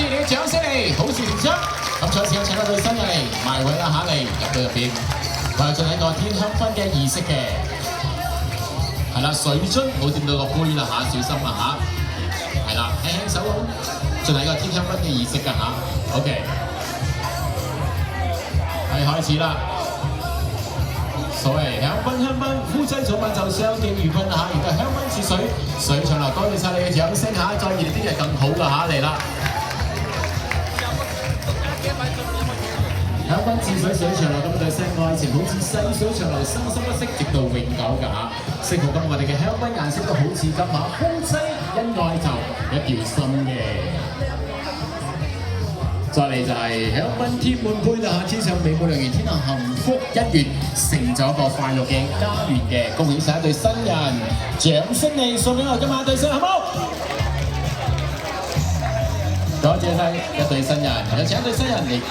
謝你嘅掌聲嚟，好事成雙。咁再次有請一對新人嚟埋位啦嚇嚟入到入邊，我哋進行一個天香薰嘅儀式嘅。係啦，水樽冇掂到個杯啦嚇，小心啦嚇。係啦，輕輕手咁進行一個天香薰嘅儀式㗎嚇。OK， 係開始啦。所謂香檳，夫妻早晚就相敬如賓嚇，而家香檳似水，水上流，多謝晒你嘅掌聲嚇，再熱烈啲就更好㗎嚇，嚟啦！香檳似水，水長流，咁對聲愛情好似細水長流，生生不息，直到永久㗎嚇。適合咁我哋嘅香檳顏色都好似咁嚇，夫妻恩愛就一條心嘅。再嚟就係香檳天滿杯啦嚇，天上美滿良緣，天下幸福一月，成咗個快樂嘅家園嘅，恭喜晒一對新人，掌聲嚟送俾我今晚對新人，好冇？多謝晒一對新人，有請一對新人嚟。